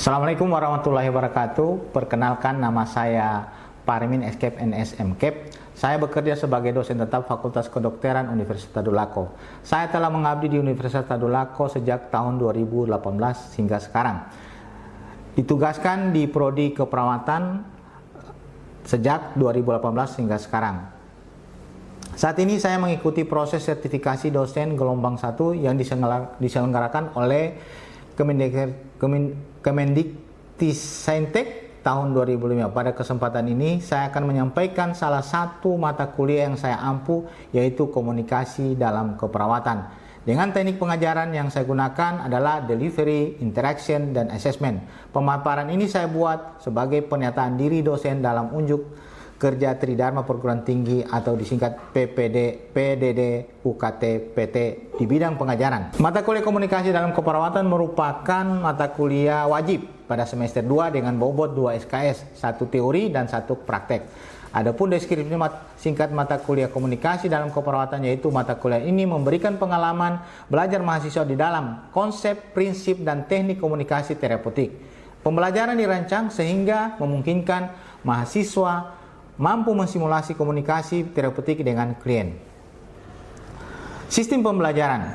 Assalamualaikum warahmatullahi wabarakatuh. Perkenalkan, nama saya Parmin Escape NS MCAP. Saya bekerja sebagai dosen tetap Fakultas Kedokteran Universitas Tadulako. Saya telah mengabdi di Universitas Tadulako sejak tahun 2018 hingga sekarang. Ditugaskan di Prodi Keperawatan sejak 2018 hingga sekarang. Saat ini saya mengikuti proses sertifikasi dosen gelombang 1 yang diselenggarakan oleh Kemendiktissaintek tahun 2005. Pada kesempatan ini saya akan menyampaikan salah satu mata kuliah yang saya ampu, yaitu komunikasi dalam keperawatan. Dengan teknik pengajaran yang saya gunakan adalah delivery, interaction, dan assessment. Pemaparan ini saya buat sebagai pernyataan diri dosen dalam unjuk kerja Tridharma Perguruan Tinggi atau disingkat PDD UKT PT di bidang pengajaran. Mata kuliah komunikasi dalam keperawatan merupakan mata kuliah wajib pada semester 2 dengan bobot 2 SKS, 1 teori dan 1 praktek. Adapun deskripsi singkat mata kuliah komunikasi dalam keperawatan, yaitu mata kuliah ini memberikan pengalaman belajar mahasiswa di dalam konsep, prinsip, dan teknik komunikasi terapeutik. Pembelajaran dirancang sehingga memungkinkan mahasiswa mampu mensimulasi komunikasi terapeutik dengan klien. Sistem pembelajaran.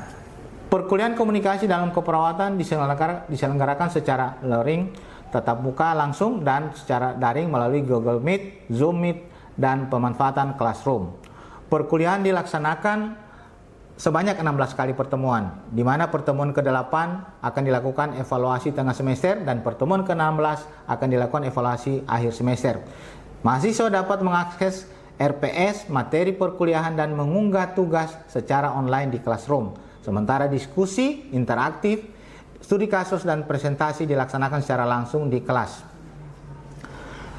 Perkuliahan komunikasi dalam keperawatan diselenggarakan secara luring, tatap muka langsung, dan secara daring melalui Google Meet, Zoom Meet, dan pemanfaatan Classroom. Perkuliahan dilaksanakan sebanyak 16 kali pertemuan, di mana pertemuan ke-8 akan dilakukan evaluasi tengah semester dan pertemuan ke-16 akan dilakukan evaluasi akhir semester. Mahasiswa dapat mengakses RPS, materi perkuliahan, dan mengunggah tugas secara online di Classroom. Sementara diskusi, interaktif, studi kasus, dan presentasi dilaksanakan secara langsung di kelas.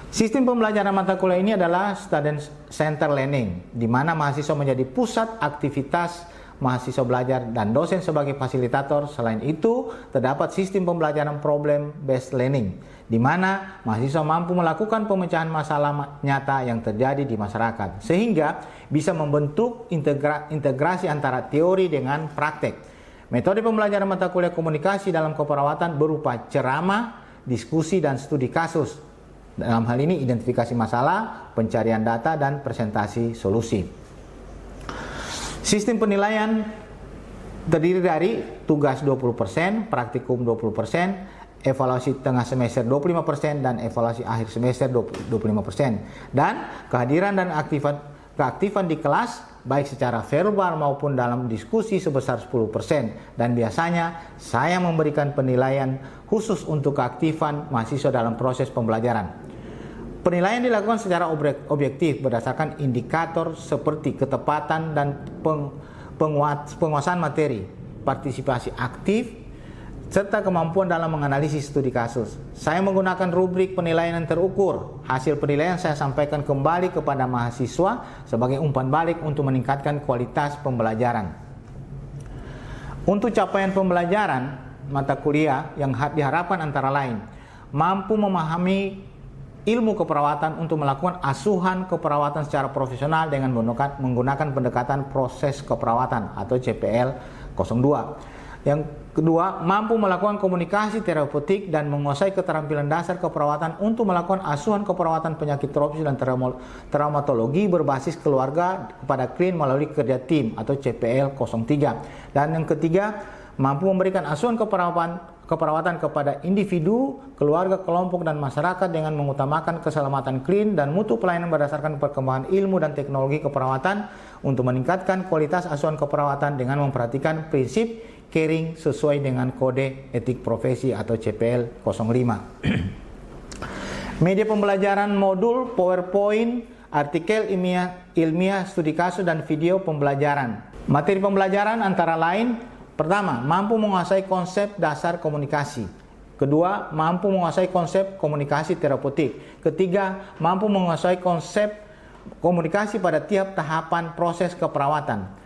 Sistem pembelajaran mata kuliah ini adalah student center learning, di mana mahasiswa menjadi pusat aktivitas mahasiswa belajar dan dosen sebagai fasilitator. Selain itu, terdapat sistem pembelajaran problem based learning, di mana mahasiswa mampu melakukan pemecahan masalah nyata yang terjadi di masyarakat, sehingga bisa membentuk integrasi antara teori dengan praktek. Metode pembelajaran mata kuliah komunikasi dalam keperawatan berupa ceramah, diskusi, dan studi kasus. Dalam hal ini identifikasi masalah, pencarian data, dan presentasi solusi. Sistem penilaian terdiri dari tugas 20%, praktikum 20%, evaluasi tengah semester 25%, dan evaluasi akhir semester 25%. Dan kehadiran dan keaktifan di kelas baik secara verbal maupun dalam diskusi sebesar 10%. Dan biasanya saya memberikan penilaian khusus untuk keaktifan mahasiswa dalam proses pembelajaran. Penilaian dilakukan secara objektif berdasarkan indikator seperti ketepatan dan penguasaan materi, partisipasi aktif, serta kemampuan dalam menganalisis studi kasus. Saya menggunakan rubrik penilaian yang terukur. Hasil penilaian saya sampaikan kembali kepada mahasiswa sebagai umpan balik untuk meningkatkan kualitas pembelajaran. Untuk capaian pembelajaran mata kuliah yang diharapkan antara lain, mampu memahami ilmu keperawatan untuk melakukan asuhan keperawatan secara profesional dengan menggunakan pendekatan proses keperawatan atau CPL 02. Yang kedua, mampu melakukan komunikasi terapeutik dan menguasai keterampilan dasar keperawatan untuk melakukan asuhan keperawatan penyakit tropis dan traumatologi berbasis keluarga kepada klien melalui kerja tim atau CPL 03. Dan yang ketiga, mampu memberikan asuhan keperawatan kepada individu, keluarga, kelompok, dan masyarakat dengan mengutamakan keselamatan klien dan mutu pelayanan berdasarkan perkembangan ilmu dan teknologi keperawatan untuk meningkatkan kualitas asuhan keperawatan dengan memperhatikan prinsip caring sesuai dengan kode etik profesi atau CPL 05. Media pembelajaran modul, PowerPoint, artikel ilmiah, studi kasus, dan video pembelajaran. Materi pembelajaran antara lain: pertama, mampu menguasai konsep dasar komunikasi. Kedua, mampu menguasai konsep komunikasi terapeutik. Ketiga, mampu menguasai konsep komunikasi pada tiap tahapan proses keperawatan.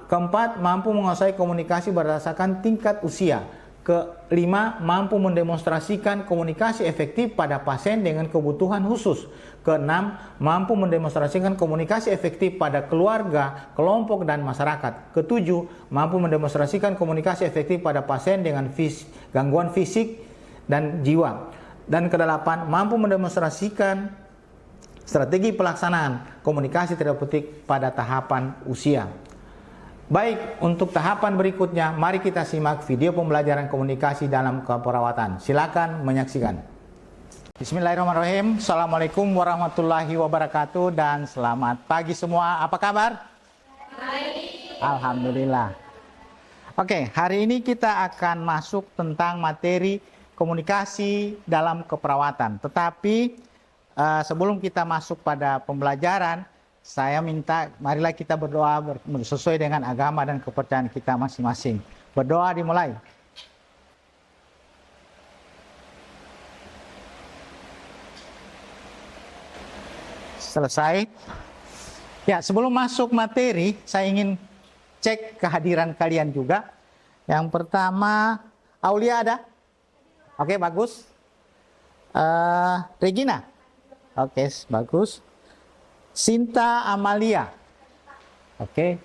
Keempat, mampu menguasai komunikasi berdasarkan tingkat usia. Kelima, mampu mendemonstrasikan komunikasi efektif pada pasien dengan kebutuhan khusus. Keenam, mampu mendemonstrasikan komunikasi efektif pada keluarga, kelompok, dan masyarakat. Ketujuh, mampu mendemonstrasikan komunikasi efektif pada pasien dengan gangguan fisik dan jiwa. Dan kedelapan, mampu mendemonstrasikan strategi pelaksanaan komunikasi terapeutik pada tahapan usia. Baik, untuk tahapan berikutnya, mari kita simak video pembelajaran komunikasi dalam keperawatan. Silakan menyaksikan. Bismillahirrahmanirrahim. Assalamualaikum warahmatullahi wabarakatuh dan selamat pagi semua. Apa kabar? Baik. Alhamdulillah. Oke, hari ini kita akan masuk tentang materi komunikasi dalam keperawatan. Tetapi sebelum kita masuk pada pembelajaran, saya minta marilah kita berdoa sesuai dengan agama dan kepercayaan kita masing-masing. Berdoa dimulai. Selesai. Ya, sebelum masuk materi, saya ingin cek kehadiran kalian juga. Yang pertama, Aulia ada? Oke, bagus. Regina? Oke, bagus. Sinta Amalia? Oke.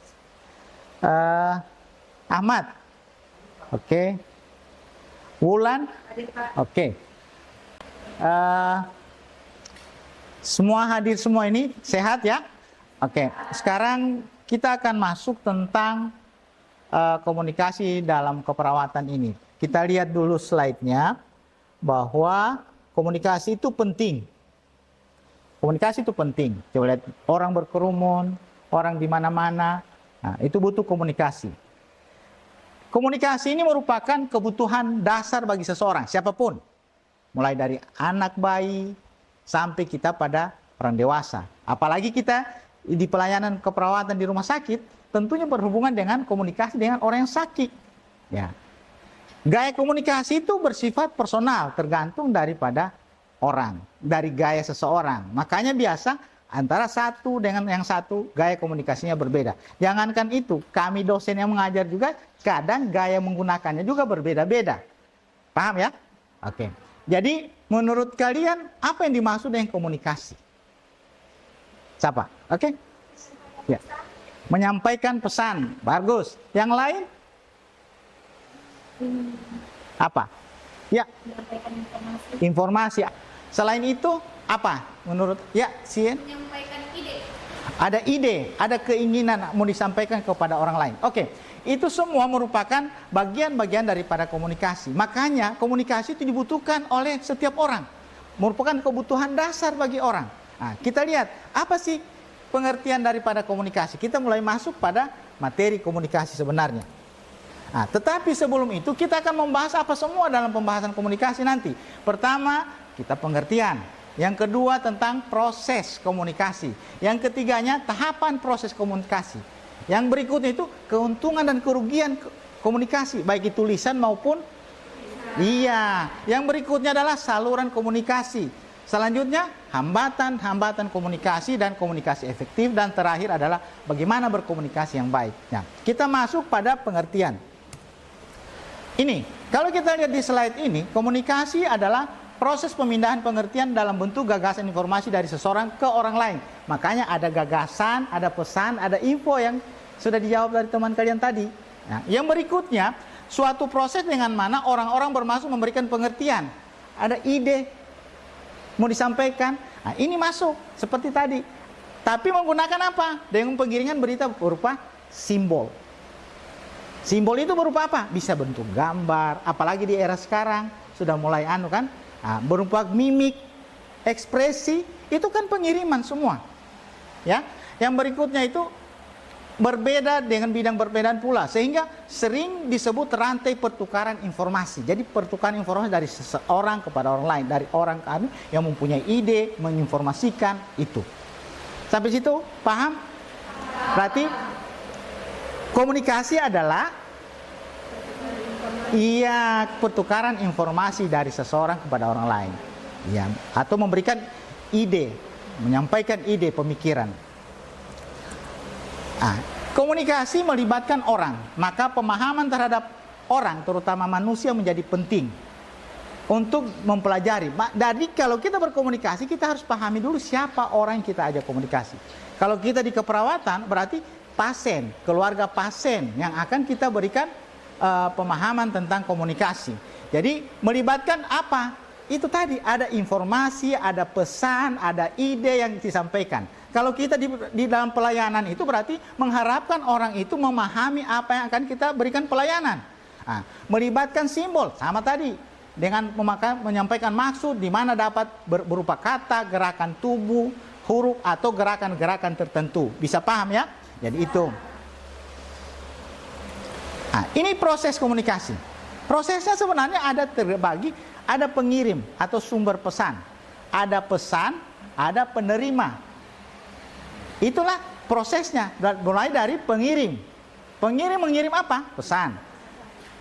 Ahmad? Oke. Wulan? Oke. Semua hadir semua ini sehat ya? Oke, sekarang kita akan masuk tentang komunikasi dalam keperawatan ini. Kita lihat dulu slide-nya bahwa komunikasi itu penting. Komunikasi itu penting. Coba lihat orang berkerumun, orang di mana-mana. Nah, itu butuh komunikasi. Komunikasi ini merupakan kebutuhan dasar bagi seseorang, siapapun. Mulai dari anak bayi sampai kita pada orang dewasa. Apalagi kita di pelayanan keperawatan di rumah sakit, tentunya berhubungan dengan komunikasi dengan orang yang sakit. Ya. Gaya komunikasi itu bersifat personal, tergantung daripada orang, dari gaya seseorang. Makanya biasa antara satu dengan yang satu gaya komunikasinya berbeda. Jangankan itu, kami dosen yang mengajar juga kadang gaya menggunakannya juga berbeda-beda. Paham ya? Oke. Jadi menurut kalian apa yang dimaksud dengan komunikasi? Siapa? Oke? Ya. Menyampaikan pesan. Bagus. Yang lain? Apa? Ya. Menyampaikan Informasi. Selain itu apa? Menurut ya, Sien? menyampaikan ide. Ada ide, ada keinginan mau disampaikan kepada orang lain. Oke. Itu semua merupakan bagian-bagian daripada komunikasi. Makanya komunikasi itu dibutuhkan oleh setiap orang. Merupakan kebutuhan dasar bagi orang. Nah, kita lihat apa sih pengertian daripada komunikasi. Kita mulai masuk pada materi komunikasi sebenarnya. Nah, tetapi sebelum itu kita akan membahas apa semua dalam pembahasan komunikasi nanti. Pertama, kita pengertian. Yang kedua tentang proses komunikasi. Yang ketiganya tahapan proses komunikasi. Yang berikutnya itu keuntungan dan kerugian komunikasi, baik itu lisan maupun iya. Yang berikutnya adalah saluran komunikasi. Selanjutnya hambatan komunikasi dan komunikasi efektif, dan terakhir adalah bagaimana berkomunikasi yang baik. Nah, kita masuk pada pengertian. Ini, kalau kita lihat di slide ini, komunikasi adalah proses pemindahan pengertian dalam bentuk gagasan informasi dari seseorang ke orang lain. Makanya ada gagasan, ada pesan, ada info yang sudah dijawab dari teman kalian tadi. Nah, yang berikutnya, suatu proses dengan mana orang-orang bermaksud memberikan pengertian. Ada ide mau disampaikan. Nah, ini masuk seperti tadi. Tapi menggunakan apa? Dengan pengiringan berita berupa simbol. Simbol itu berupa apa? Bisa bentuk gambar, apalagi di era sekarang sudah mulai kan? Nah, berupa mimik, ekspresi, itu kan pengiriman semua. Ya. Yang berikutnya itu berbeda dengan bidang perbedaan pula, sehingga sering disebut rantai pertukaran informasi. Jadi pertukaran informasi dari seseorang kepada orang lain, dari orang kami yang mempunyai ide menginformasikan itu. Sampai situ paham? Berarti komunikasi adalah pertukaran informasi dari seseorang kepada orang lain. Ya, atau memberikan ide, menyampaikan ide pemikiran. Komunikasi melibatkan orang, maka pemahaman terhadap orang, terutama manusia, menjadi penting untuk mempelajari. Jadi kalau kita berkomunikasi, kita harus pahami dulu siapa orang yang kita ajak komunikasi. Kalau kita di keperawatan, berarti pasien, keluarga pasien yang akan kita berikan pemahaman tentang komunikasi. Jadi melibatkan apa? Itu tadi ada informasi, ada pesan, ada ide yang disampaikan. Kalau kita di dalam pelayanan itu berarti mengharapkan orang itu memahami apa yang akan kita berikan pelayanan. Nah, melibatkan simbol sama tadi dengan menyampaikan maksud di mana dapat berupa kata, gerakan tubuh, huruf atau gerakan-gerakan tertentu. Bisa paham ya? Jadi itu. Nah, ini proses komunikasi. Prosesnya sebenarnya ada terbagi, ada pengirim atau sumber pesan, ada pesan, ada penerima. Itulah prosesnya, mulai dari pengirim. Pengirim mengirim apa? Pesan.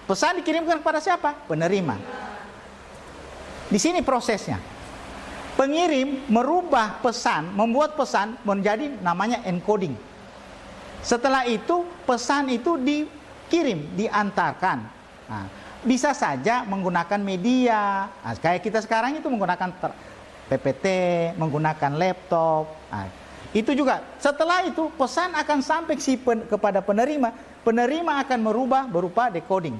Pesan dikirimkan kepada siapa? Penerima. Di sini prosesnya. Pengirim merubah pesan, membuat pesan menjadi namanya encoding. Setelah itu pesan itu dikirim, diantarkan. Nah, bisa saja menggunakan media. Nah, kayak kita sekarang itu menggunakan PPT, menggunakan laptop. Nah, itu juga. Setelah itu pesan akan sampai kepada penerima. Penerima akan merubah berupa decoding.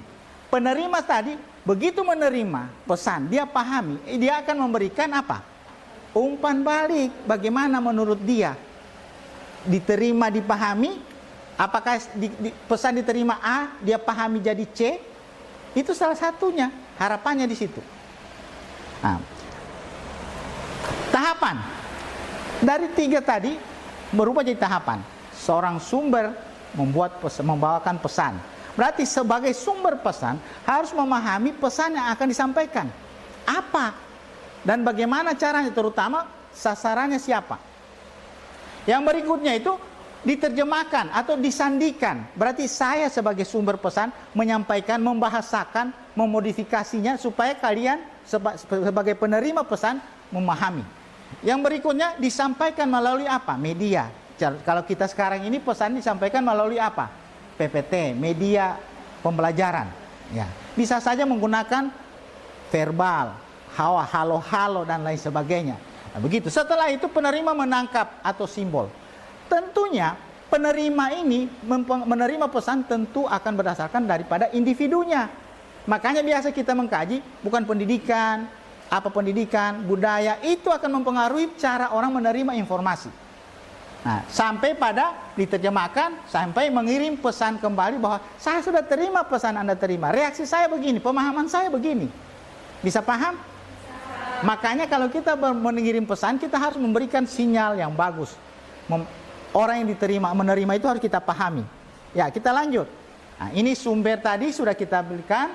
Penerima tadi begitu menerima pesan, dia pahami, dia akan memberikan apa? Umpan balik. Bagaimana menurut dia? Diterima, dipahami? Apakah pesan diterima A, dia pahami jadi C? Itu salah satunya, harapannya di situ. Nah, tahapan dari 3 tadi berubah jadi tahapan. Seorang sumber membawakan pesan. Berarti sebagai sumber pesan harus memahami pesan yang akan disampaikan. Apa? Dan bagaimana caranya, terutama sasarannya siapa. Yang berikutnya itu diterjemahkan atau disandikan. Berarti saya sebagai sumber pesan menyampaikan, membahasakan, memodifikasinya supaya kalian sebagai penerima pesan memahami. Yang berikutnya disampaikan melalui apa? Media. Kalau kita sekarang ini pesan disampaikan melalui apa? PPT, media pembelajaran. Ya, bisa saja menggunakan verbal, halo-halo dan lain sebagainya. Nah, begitu. Setelah itu penerima menangkap atau simbol. Tentunya penerima ini menerima pesan tentu akan berdasarkan daripada individunya. Makanya biasa kita mengkaji bukan pendidikan, budaya itu akan mempengaruhi cara orang menerima informasi. Nah, sampai pada diterjemahkan, sampai mengirim pesan kembali bahwa saya sudah terima pesan Anda terima. Reaksi saya begini, pemahaman saya begini. Bisa paham? Makanya kalau kita mengirim pesan, kita harus memberikan sinyal yang bagus. Orang yang menerima itu harus kita pahami. Ya, kita lanjut. Nah, ini sumber tadi sudah kita berikan.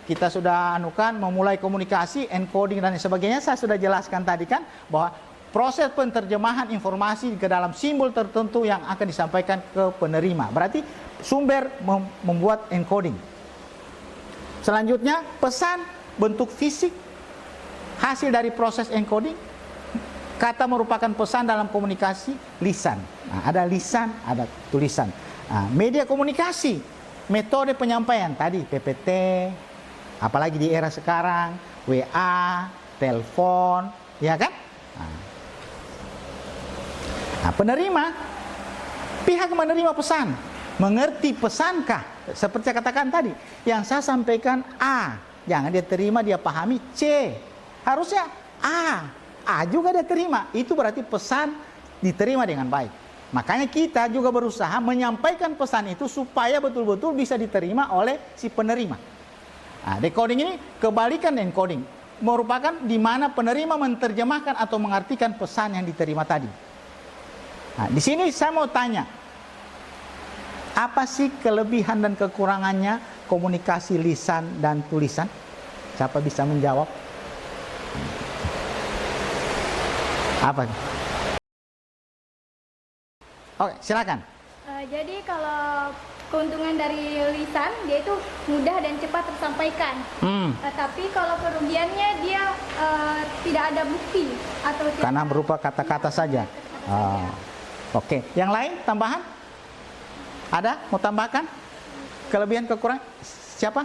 Kita sudah memulai komunikasi, encoding dan sebagainya. Saya sudah jelaskan tadi kan bahwa proses penterjemahan informasi ke dalam simbol tertentu yang akan disampaikan ke penerima. Berarti sumber membuat encoding. Selanjutnya pesan bentuk fisik hasil dari proses encoding. Kata merupakan pesan dalam komunikasi lisan. Nah, ada lisan, ada tulisan. Nah, media komunikasi, metode penyampaian tadi PPT, apalagi di era sekarang WA, telepon, ya kan? Nah, penerima, pihak menerima pesan, mengerti pesankah? Seperti saya katakan tadi, yang saya sampaikan A, jangan dia terima, dia pahami C. Harusnya A juga dia terima. Itu berarti pesan diterima dengan baik. Makanya kita juga berusaha menyampaikan pesan itu supaya betul-betul bisa diterima oleh si penerima. Nah, decoding ini kebalikan encoding, merupakan di mana penerima menerjemahkan atau mengartikan pesan yang diterima tadi. Nah, di sini saya mau tanya, apa sih kelebihan dan kekurangannya komunikasi lisan dan tulisan? Siapa bisa menjawab? Apa? Oke, silakan. Jadi kalau keuntungan dari lisan, dia itu mudah dan cepat tersampaikan. Tapi kalau kerugiannya dia tidak ada bukti atau karena berupa kata-kata saja. Oke, yang lain tambahan? Ada? Mau tambahkan? Kelebihan kekurangan? Siapa?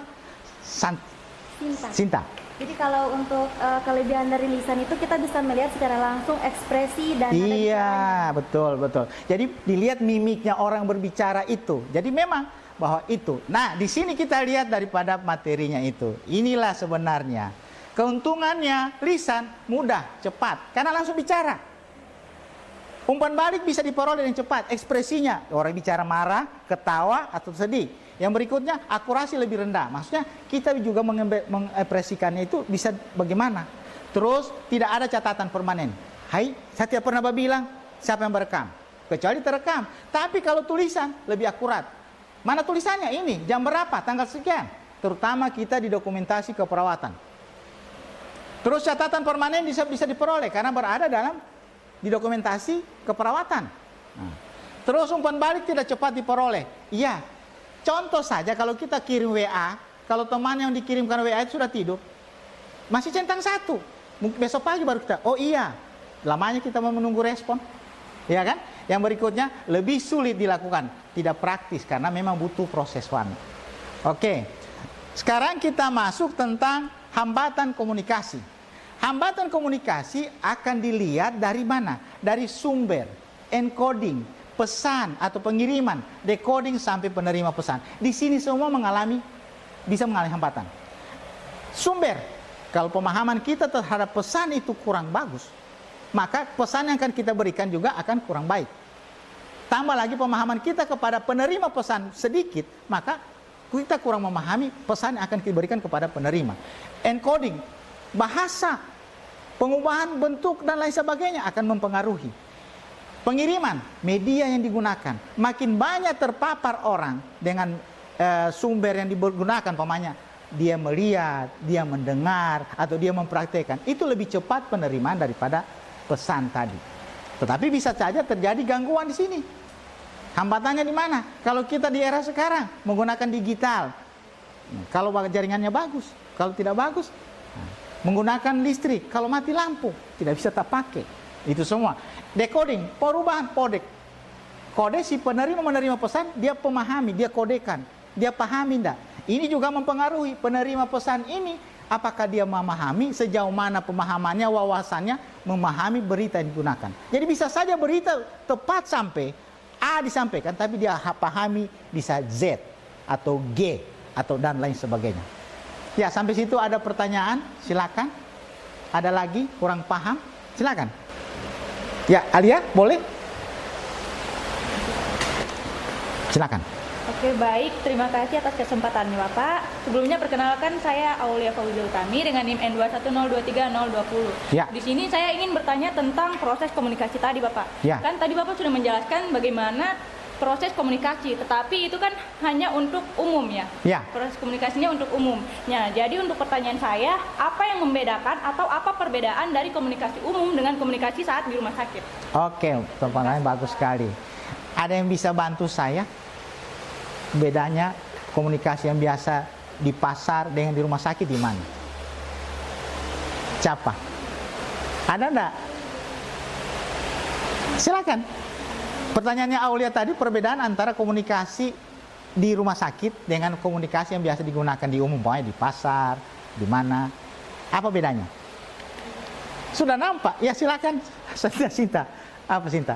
Sinta. Jadi kalau untuk kelebihan dari lisan itu kita bisa melihat secara langsung ekspresi dan iya, betul. Jadi dilihat mimiknya orang berbicara itu. Jadi memang bahwa itu. Nah, di sini kita lihat daripada materinya itu. Inilah sebenarnya keuntungannya lisan, mudah, cepat, karena langsung bicara. Umpan balik bisa diperoleh dengan cepat, ekspresinya orang bicara marah, ketawa atau sedih. Yang berikutnya akurasi lebih rendah. Maksudnya kita juga mengekspresikannya itu bisa bagaimana. Terus tidak ada catatan permanen. Hai, saya tidak pernah bilang siapa yang berekam, kecuali terekam. Tapi kalau tulisan lebih akurat. Mana tulisannya? Ini jam berapa, tanggal sekian. Terutama kita di dokumentasi keperawatan. Terus catatan permanen bisa diperoleh karena berada di dokumentasi keperawatan. Nah, terus umpan balik tidak cepat diperoleh. Iya. Contoh saja kalau kita kirim WA, kalau teman yang dikirimkan WA itu sudah tidur, masih centang 1. Besok pagi baru kita, oh iya, lamanya kita menunggu respon, ya kan? Yang berikutnya lebih sulit dilakukan, tidak praktis karena memang butuh proses waktu. Oke, sekarang kita masuk tentang hambatan komunikasi. Hambatan komunikasi akan dilihat dari mana? Dari sumber, encoding, pesan atau pengiriman, decoding sampai penerima pesan. Di sini semua bisa mengalami hambatan. Sumber. Kalau pemahaman kita terhadap pesan itu kurang bagus, maka pesan yang akan kita berikan juga akan kurang baik. Tambah lagi pemahaman kita kepada penerima pesan sedikit, maka kita kurang memahami pesan yang akan kita berikan kepada penerima. Encoding, bahasa, pengubahan bentuk dan lain sebagainya akan mempengaruhi. Pengiriman, media yang digunakan, makin banyak terpapar orang dengan sumber yang digunakan, pamannya dia melihat, dia mendengar, atau dia mempraktekkan, itu lebih cepat penerimaan daripada pesan tadi. Tetapi bisa saja terjadi gangguan di sini. Hambatannya di mana? Kalau kita di era sekarang menggunakan digital, kalau jaringannya bagus, kalau tidak bagus, menggunakan listrik, kalau mati lampu, tidak bisa terpakai. Itu semua. Decoding, perubahan kode. Kode si menerima pesan, dia pemahami, dia kodekan, dia pahami enggak? Ini juga mempengaruhi penerima pesan ini, apakah dia memahami, sejauh mana pemahamannya, wawasannya, memahami berita yang digunakan. Jadi bisa saja berita tepat sampai A disampaikan, tapi dia pahami bisa Z atau G atau dan lain sebagainya. Ya, sampai situ ada pertanyaan, silakan. Ada lagi kurang paham, silakan. Ya, Alia, boleh? Silakan. Oke, baik. Terima kasih atas kesempatannya, Bapak. Sebelumnya perkenalkan, saya Aulia Fauzul Utami dengan NIM N210230020. Ya. Di sini saya ingin bertanya tentang proses komunikasi tadi, Bapak. Ya. Kan tadi Bapak sudah menjelaskan bagaimana proses komunikasi, tetapi itu kan hanya untuk umum ya. Ya. Proses komunikasinya untuk umum. Nah, jadi untuk pertanyaan saya, apa yang membedakan atau apa perbedaan dari komunikasi umum dengan komunikasi saat di rumah sakit? Oke, pertanyaan bagus sekali. Ada yang bisa bantu saya? Bedanya komunikasi yang biasa di pasar dengan di rumah sakit di mana? Siapa? Ada enggak? Silakan. Pertanyaannya Aulia tadi, perbedaan antara komunikasi di rumah sakit dengan komunikasi yang biasa digunakan di umum, pokoknya di pasar, di mana? Apa bedanya? Sudah nampak? Ya silakan, Sinta. Apa Sinta?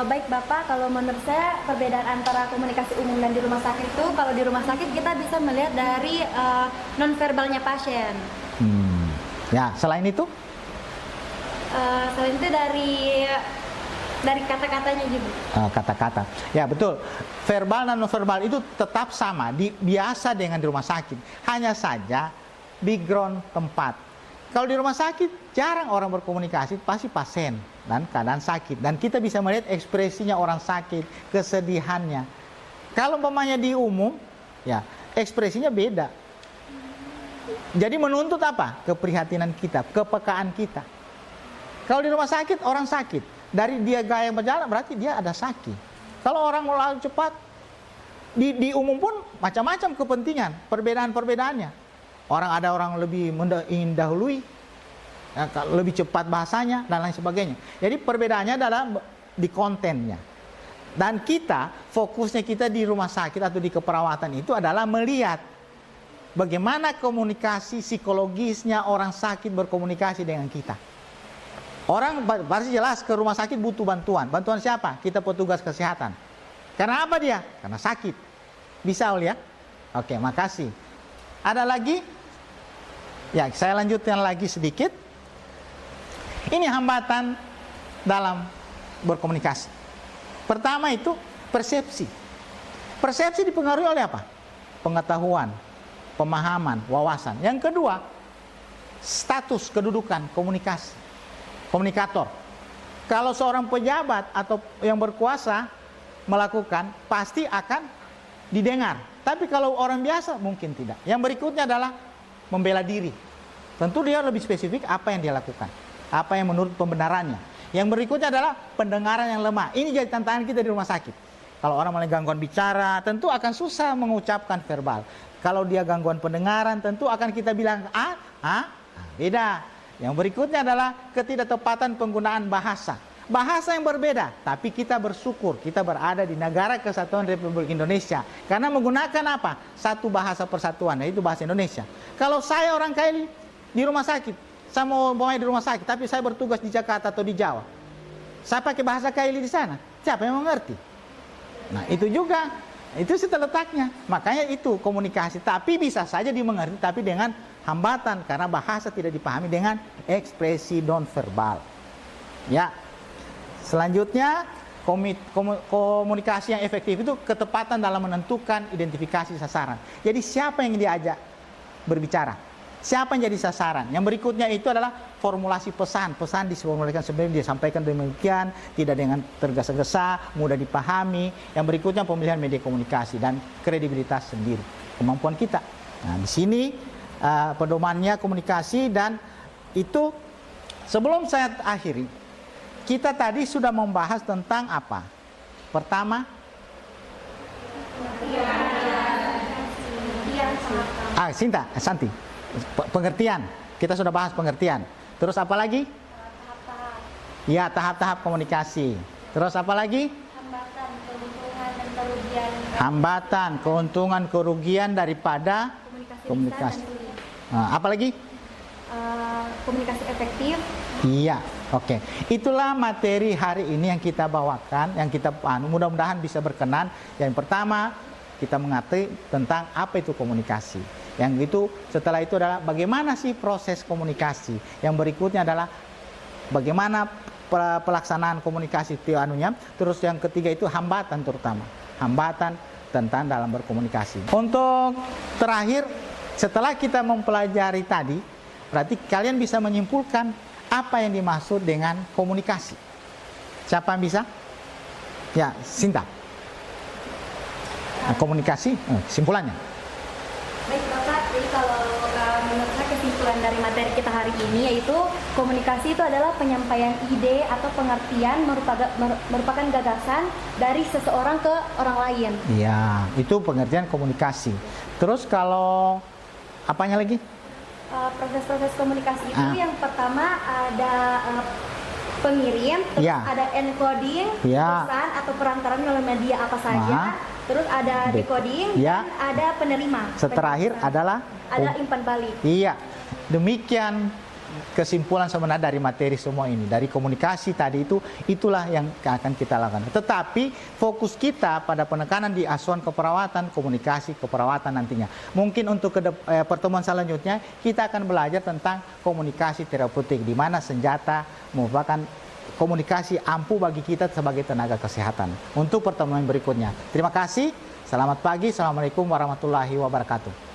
Baik Bapak, kalau menurut saya perbedaan antara komunikasi umum dan di rumah sakit itu, kalau di rumah sakit kita bisa melihat dari nonverbalnya pasien. Ya, selain itu? Selain itu dari kata-katanya juga. Kata-kata. Ya betul. Verbal dan nonverbal itu tetap sama, biasa dengan di rumah sakit. Hanya saja background tempat. Kalau di rumah sakit jarang orang berkomunikasi, pasti pasien dan keadaan sakit. Dan kita bisa melihat ekspresinya orang sakit, kesedihannya. Kalau umpamanya di umum, ya ekspresinya beda. Jadi menuntut apa? Keprihatinan kita, kepekaan kita. Kalau di rumah sakit, orang sakit. Dari dia gaya berjalan berarti dia ada sakit. Kalau orang lalu cepat, di umum pun macam-macam kepentingan, perbedaan-perbedaannya. Ada orang lebih ingin dahului, lebih cepat bahasanya, dan lain sebagainya. Jadi perbedaannya adalah di kontennya. Dan fokusnya kita di rumah sakit atau di keperawatan itu adalah melihat bagaimana komunikasi psikologisnya orang sakit berkomunikasi dengan kita. Orang pasti jelas ke rumah sakit butuh bantuan. Bantuan siapa? Kita petugas kesehatan. Karena apa dia? Karena sakit. Bisa Ul ya? Oke, makasih. Ada lagi? Ya, saya lanjutkan lagi sedikit. Ini hambatan dalam berkomunikasi. Pertama itu persepsi. Persepsi dipengaruhi oleh apa? Pengetahuan, pemahaman, wawasan. Yang kedua, status kedudukan komunikasi. Komunikator. Kalau seorang pejabat atau yang berkuasa melakukan, pasti akan didengar. Tapi kalau orang biasa mungkin tidak. Yang berikutnya adalah membela diri. Tentu dia lebih spesifik apa yang dia lakukan, apa yang menurut pembenarannya. Yang berikutnya adalah pendengaran yang lemah. Ini jadi tantangan kita di rumah sakit. Kalau orang mulai gangguan bicara, tentu akan susah mengucapkan verbal. Kalau dia gangguan pendengaran, tentu akan kita bilang beda. Yang berikutnya adalah ketidaktepatan penggunaan bahasa. Bahasa yang berbeda, tapi kita bersyukur kita berada di negara kesatuan Republik Indonesia karena menggunakan apa? Satu bahasa persatuan, yaitu bahasa Indonesia. Kalau saya orang Kaili di rumah sakit, saya mau di rumah sakit, tapi saya bertugas di Jakarta atau di Jawa, saya pakai bahasa Kaili di sana, siapa yang mengerti? Nah itu juga, itu sih letaknya. Makanya itu komunikasi, tapi bisa saja dimengerti, tapi dengan hambatan karena bahasa tidak dipahami dengan ekspresi non-verbal. Ya. Selanjutnya, komunikasi yang efektif itu ketepatan dalam menentukan identifikasi sasaran. Jadi siapa yang diajak berbicara? Siapa yang jadi sasaran? Yang berikutnya itu adalah formulasi pesan. Pesan diformulasikan sebenarnya disampaikan demikian, tidak dengan tergesa-gesa, mudah dipahami. Yang berikutnya pemilihan media komunikasi dan kredibilitas sendiri, kemampuan kita. Nah, di sini pedomannya komunikasi, dan itu sebelum saya akhiri, kita tadi sudah membahas tentang apa? Pertama, Santi, pengertian. Kita sudah bahas pengertian. Terus apa lagi? Ya, tahap-tahap komunikasi. Terus apa lagi? Hambatan, keuntungan dan kerugian. Hambatan, keuntungan, kerugian daripada komunikasi. Nah, apa lagi? Komunikasi efektif. Iya, oke. Itulah materi hari ini yang kita bawakan, yang kita mudah-mudahan bisa berkenan. Yang pertama, kita mengerti tentang apa itu komunikasi. Yang itu setelah itu adalah bagaimana sih proses komunikasi. Yang berikutnya adalah bagaimana pelaksanaan komunikasi Terus yang ketiga itu hambatan, terutama hambatan tentang dalam berkomunikasi. Untuk terakhir, setelah kita mempelajari tadi, berarti kalian bisa menyimpulkan apa yang dimaksud dengan komunikasi. Siapa yang bisa? Ya, Sinta. Nah, komunikasi, kesimpulannya. Baik Bapak, jadi kalau menurut saya kesimpulan dari materi kita hari ini yaitu komunikasi itu adalah penyampaian ide atau pengertian merupakan gagasan dari seseorang ke orang lain. Iya, itu pengertian komunikasi. Terus kalau apanya lagi? Proses-proses komunikasi itu yang pertama ada pengirim, terus ada encoding, pesan atau perantaran melalui media apa saja, terus ada decoding, dan ada penerima. Terakhir adalah umpan balik. Iya, demikian kesimpulan sebenarnya dari materi semua ini, dari komunikasi tadi itulah yang akan kita lakukan. Tetapi fokus kita pada penekanan di asuhan keperawatan, komunikasi keperawatan nantinya. Mungkin untuk pertemuan selanjutnya kita akan belajar tentang komunikasi terapeutik, di mana senjata merupakan komunikasi ampuh bagi kita sebagai tenaga kesehatan. Untuk pertemuan berikutnya. Terima kasih. Selamat pagi. Assalamualaikum warahmatullahi wabarakatuh.